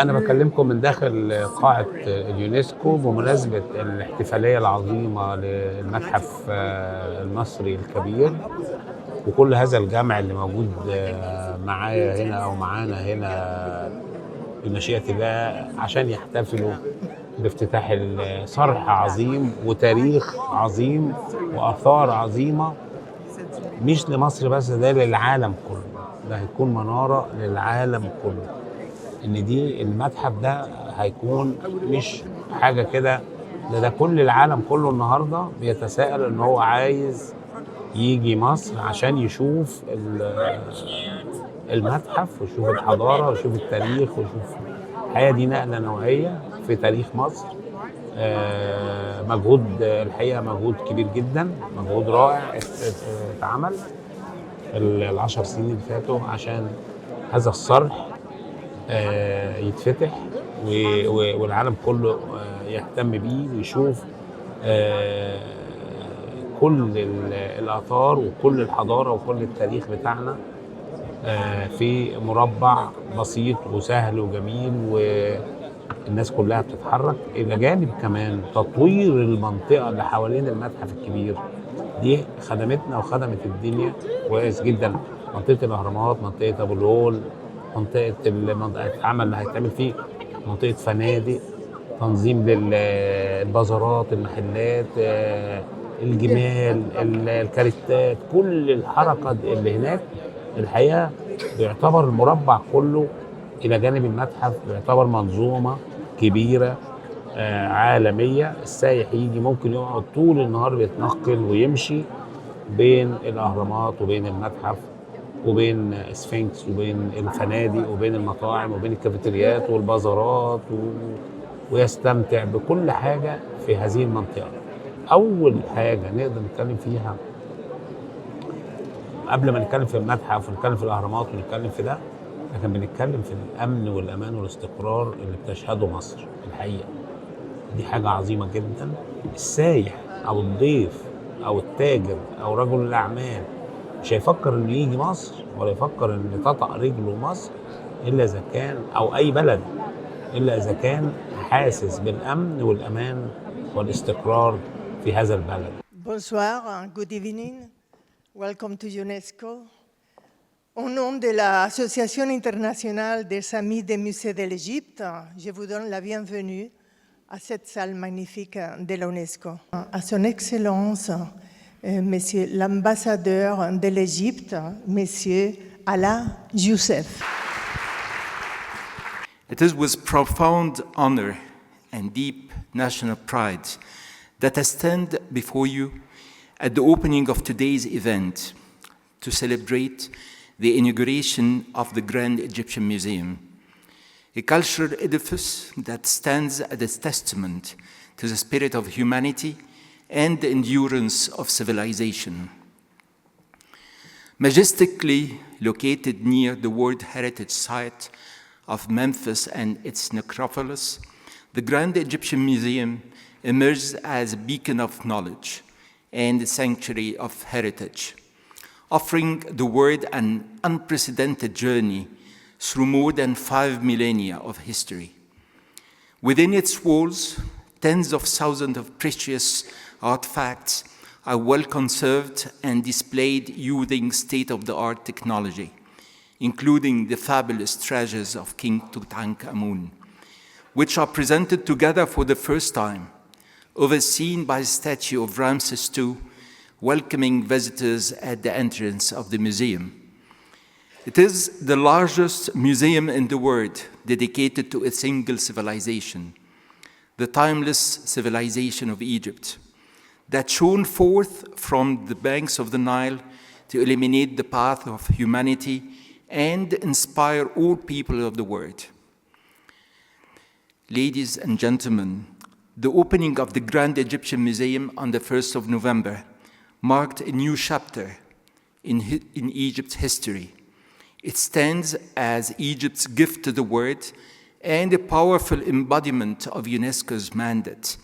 أنا بكلمكم من داخل قاعة اليونيسكو بمناسبة الاحتفالية العظيمة للمتحف المصري الكبير، وكل هذا الجمع اللي موجود معايا هنا أو معانا هنا بمشيئة الله عشان يحتفلوا بافتتاح صرح عظيم وتاريخ عظيم وآثار عظيمة، مش لمصر بس، ده للعالم كله. ده هيكون منارة للعالم كله. ان دي المتحف ده هيكون مش حاجه كده، ده كل العالم كله النهارده بيتساءل ان هو عايز يجي مصر عشان يشوف المتحف ويشوف الحضاره ويشوف التاريخ ويشوف الحقيقه. دي نقله نوعيه في تاريخ مصر. مجهود الحقيقه، مجهود كبير جدا، مجهود رائع اتعمل ال10 سنين اللي فاتوا عشان هذا الصرح يتفتح والعالم كله يهتم بيه ويشوف كل الآثار وكل الحضارة وكل التاريخ بتاعنا في مربع بسيط وسهل وجميل، والناس كلها بتتحرك. إلى جانب كمان تطوير المنطقة اللي حوالين المتحف الكبير، دي خدمتنا وخدمت الدنيا كويس جدا. منطقة الأهرامات، منطقة أبو الهول، منطقة العمل اللي هيتعمل فيه، منطقة فنادق، تنظيم للبازارات، المحلات، الجمال، الكاريتات، كل الحركة اللي هناك الحقيقة بيعتبر المربع كله إلى جانب المتحف بيعتبر منظومة كبيرة عالمية. السائح يجي ممكن يقعد طول النهار بيتنقل ويمشي بين الأهرامات وبين المتحف وبين سفنكس وبين الفنادق وبين المطاعم وبين الكافيتريات والبازارات ويستمتع بكل حاجة في هذه المنطقة. أول حاجة نقدر نتكلم فيها قبل ما نتكلم في المتحف ونتكلم في الأهرامات ونتكلم في ده، لكن بنتكلم في الأمن والأمان والاستقرار اللي بتشهده مصر. الحقيقة دي حاجة عظيمة جدا. السايح أو الضيف أو التاجر أو رجل الأعمال مش هيفكر انه يجي مصر ولا يفكر ان تطأ رجله مصر الا اذا كان، او اي بلد، الا اذا كان حاسس بالامن والامان والاستقرار في هذا البلد. Bonsoir, good evening. Welcome to UNESCO. Au nom de l'Association internationale des Amis des musées de l'Égypte, je vous donne la bienvenue à cette salle magnifique de l'UNESCO. À son Excellence, Monsieur l'ambassadeur de l'Égypte, Monsieur Ala Youssef. It is with profound honor and deep national pride that I stand before you at the opening of today's event to celebrate the inauguration of the Grand Egyptian Museum, a cultural edifice that stands as a testament to the spirit of humanity and the endurance of civilization. Majestically located near the World Heritage Site of Memphis and its necropolis, the Grand Egyptian Museum emerges as a beacon of knowledge and a sanctuary of heritage, offering the world an unprecedented journey through more than 5 millennia of history. Within its walls, tens of thousands of precious artifacts are well conserved and displayed using state-of-the-art technology, including the fabulous treasures of King Tutankhamun, which are presented together for the first time, overseen by a statue of Ramses II, welcoming visitors at the entrance of the museum. It is the largest museum in the world dedicated to a single civilization, the timeless civilization of Egypt, that shone forth from the banks of the Nile to illuminate the path of humanity and inspire all people of the world. Ladies and gentlemen, the opening of the Grand Egyptian Museum on the 1st of November marked a new chapter in Egypt's history. It stands as Egypt's gift to the world and a powerful embodiment of UNESCO's mandate.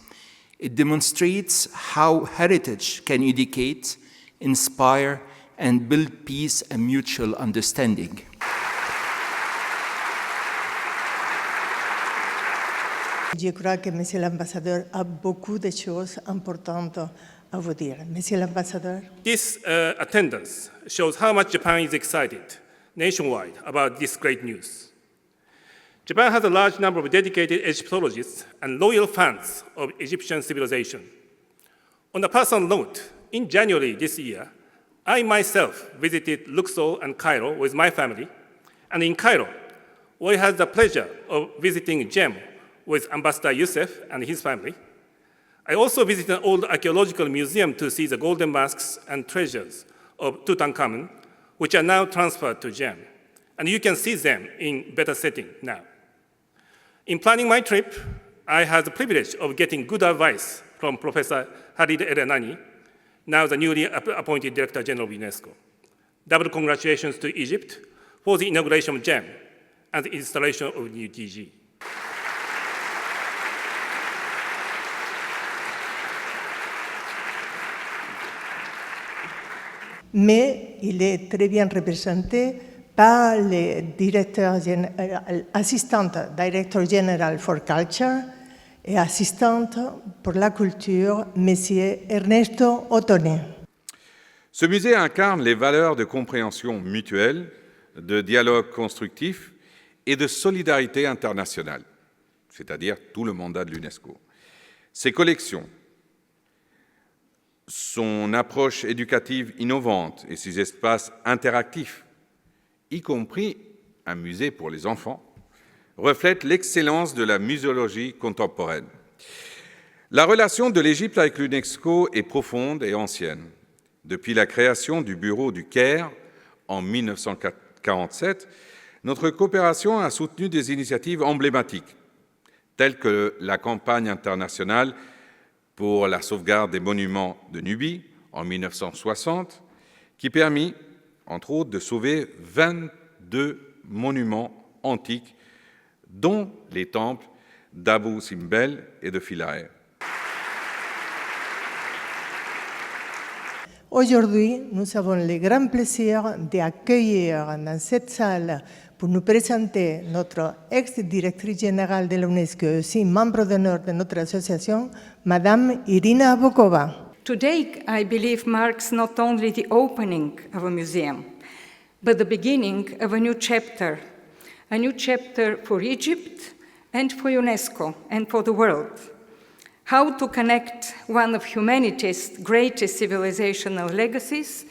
It demonstrates how heritage can educate, inspire, and build peace and mutual understanding. Je crois que Monsieur l'ambassadeur a beaucoup de choses importantes à vous dire. Monsieur l'ambassadeur. This attendance shows how much Japan is excited nationwide about this great news. Japan has a large number of dedicated Egyptologists and loyal fans of Egyptian civilization. On a personal note, in January this year, I myself visited Luxor and Cairo with my family, and in Cairo, we had the pleasure of visiting Jem with Ambassador Youssef and his family. I also visited an old archaeological museum to see the golden masks and treasures of Tutankhamun, which are now transferred to Jem. And you can see them in better setting now. In planning my trip, I had the privilege of getting good advice from Professor Halid Erenani, now the newly appointed Director General of UNESCO. Double congratulations to Egypt for the inauguration of Jem and the installation of new DG. Mais il est très bien représenté par le assistant directeur général for Culture et assistante pour la culture, M. Ernesto Ottone. Ce musée incarne les valeurs de compréhension mutuelle, de dialogue constructif et de solidarité internationale, c'est-à-dire tout le mandat de l'UNESCO. Ses collections, son approche éducative innovante et ses espaces interactifs, y compris un musée pour les enfants, reflètent l'excellence de la muséologie contemporaine. La relation de l'Égypte avec l'UNESCO est profonde et ancienne. Depuis la création du bureau du Caire en 1947, notre coopération a soutenu des initiatives emblématiques, telles que la campagne internationale pour la sauvegarde des monuments de Nubie en 1960, qui permit, entre autres, de sauver 22 monuments antiques, dont les temples d'Abou Simbel et de Philae. Aujourd'hui, nous avons le grand plaisir d'accueillir dans cette salle pour nous présenter notre ex-directrice générale de l'UNESCO et aussi membre d'honneur de notre association, Madame Irina Bokova. Today, I believe, marks not only the opening of a museum, but the beginning of a new chapter for Egypt and for UNESCO and for the world. How to connect one of humanity's greatest civilizational legacies,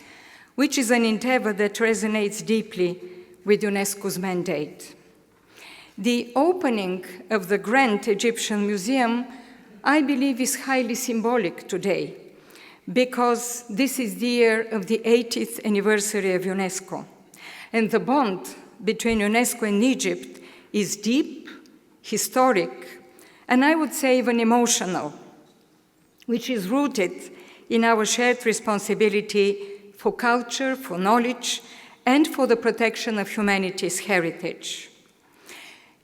which is an endeavor that resonates deeply with UNESCO's mandate. The opening of the Grand Egyptian Museum, I believe, is highly symbolic today, because this is the year of the 80th anniversary of UNESCO. And the bond between UNESCO and Egypt is deep, historic, and I would say even emotional, which is rooted in our shared responsibility for culture, for knowledge, and for the protection of humanity's heritage.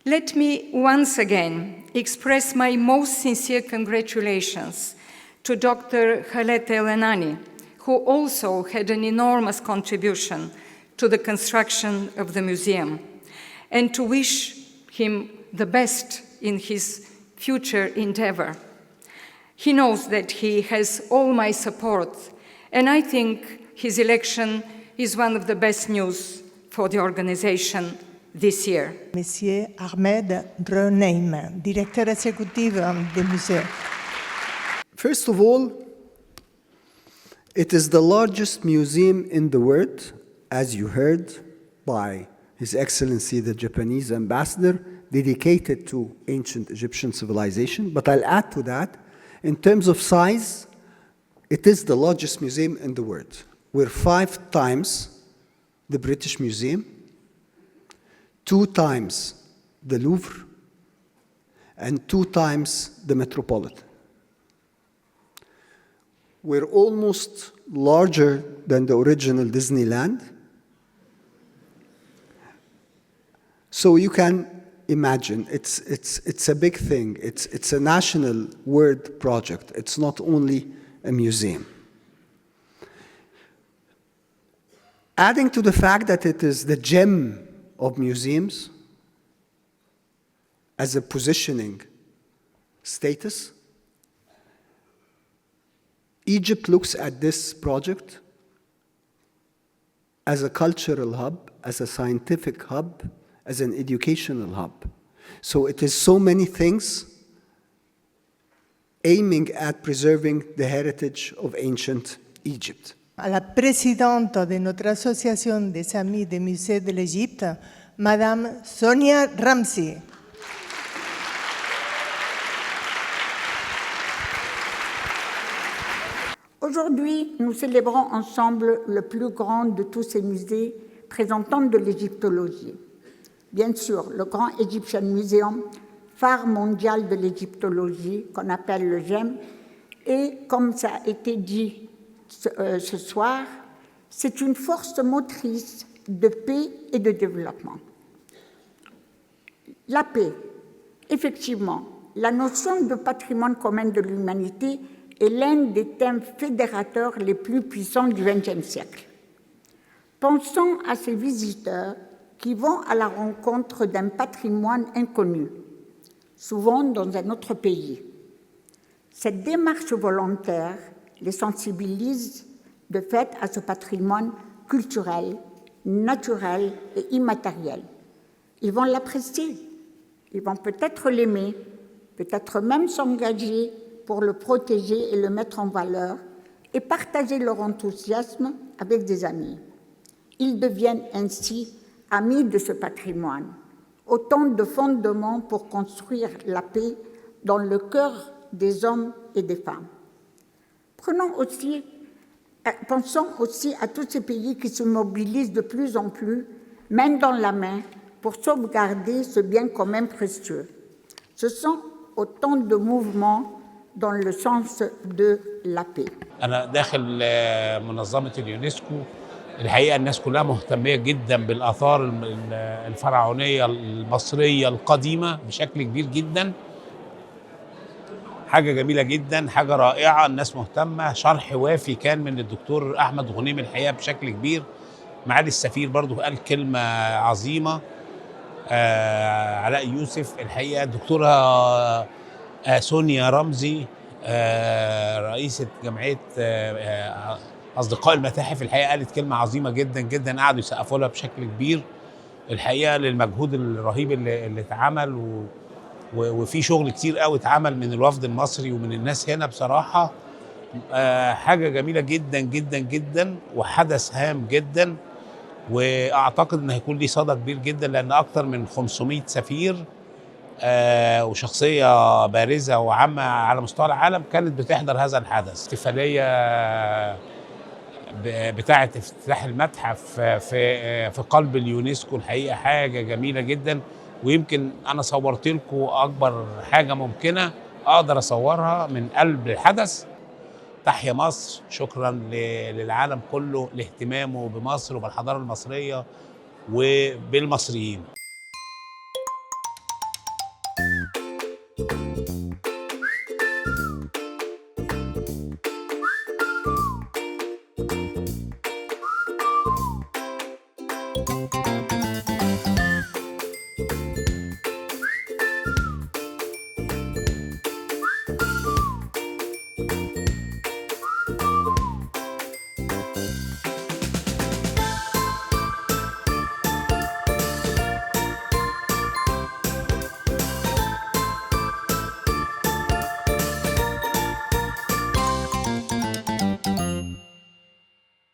Let me once again express my most sincere congratulations to Dr. Khaled El-Enani, who also had an enormous contribution to the construction of the museum, and to wish him the best in his future endeavor. He knows that he has all my support, and I think his election is one of the best news for the organization this year. Monsieur Ahmed Roneim, directeur exécutif du musée. First of all, it is the largest museum in the world, as you heard by His Excellency the Japanese ambassador, dedicated to ancient Egyptian civilization. But I'll add to that, in terms of size, it is the largest museum in the world. We're 5 times the British Museum, 2 times the Louvre, and 2 times the Metropolitan. We're almost larger than the original Disneyland. So you can imagine, it's a big thing. It's a national world project. It's not only a museum. Adding to the fact that it is the gem of museums as a positioning status. Egypt looks at this project as a cultural hub, as a scientific hub, as an educational hub. So it is so many things aiming at preserving the heritage of ancient Egypt. À la présidente de notre association des Amis des Musées de l'Égypte, Madame Sonia Ramsey. Aujourd'hui, nous célébrons ensemble le plus grand de tous ces musées présentant de l'égyptologie. Bien sûr, le Grand Egyptian Museum, phare mondial de l'égyptologie, qu'on appelle le GEM, et comme ça a été dit ce soir, c'est une force motrice de paix et de développement. La paix, effectivement, la notion de patrimoine commun de l'humanité est l'un des thèmes fédérateurs les plus puissants du XXe siècle. Pensons à ces visiteurs qui vont à la rencontre d'un patrimoine inconnu, souvent dans un autre pays. Cette démarche volontaire les sensibilise de fait à ce patrimoine culturel, naturel et immatériel. Ils vont l'apprécier, ils vont peut-être l'aimer, peut-être même s'engager pour le protéger et le mettre en valeur et partager leur enthousiasme avec des amis. Ils deviennent ainsi amis de ce patrimoine, autant de fondements pour construire la paix dans le cœur des hommes et des femmes. Pensons aussi à tous ces pays qui se mobilisent de plus en plus, main dans la main, pour sauvegarder ce bien commun précieux. Ce sont autant de mouvements dans le sens de la paix. أنا داخل منظمة اليونسكو الحقيقة الناس كلها مهتمية جدا بالآثار الفرعونية المصرية القديمة بشكل كبير جدا. حاجة جميلة جدا، حاجة رائعة، الناس مهتمة. شرح وافي كان من الدكتور أحمد غنيم الحقيقة بشكل كبير. معالي السفير برضو قال كلمة عظيمة. علاء يوسف الحقيقة، الدكتورة سونيا رمزي رئيسة جمعية أصدقاء المتاحف الحقيقة قالت كلمة عظيمة جدا جدا، قعدوا يسقفوا لها بشكل كبير الحقيقة للمجهود الرهيب اللي اتعمل، وفي شغل كتير قوي اتعمل من الوفد المصري ومن الناس هنا بصراحة. حاجة جميلة جدا جدا جدا وحدث هام جدا، واعتقد ان هيكون ليه صدى كبير جدا لان اكتر من 500 سفير وشخصيه بارزه وعامه على مستوى العالم كانت بتحضر هذا الحدث. احتفاليه بتاعه افتتاح المتحف في قلب اليونسكو الحقيقه حاجه جميله جدا، ويمكن انا صورت لكم اكبر حاجه ممكنه اقدر اصورها من قلب الحدث. تحيا مصر، شكرا للعالم كله لاهتمامه بمصر وبالحضاره المصريه وبالمصريين.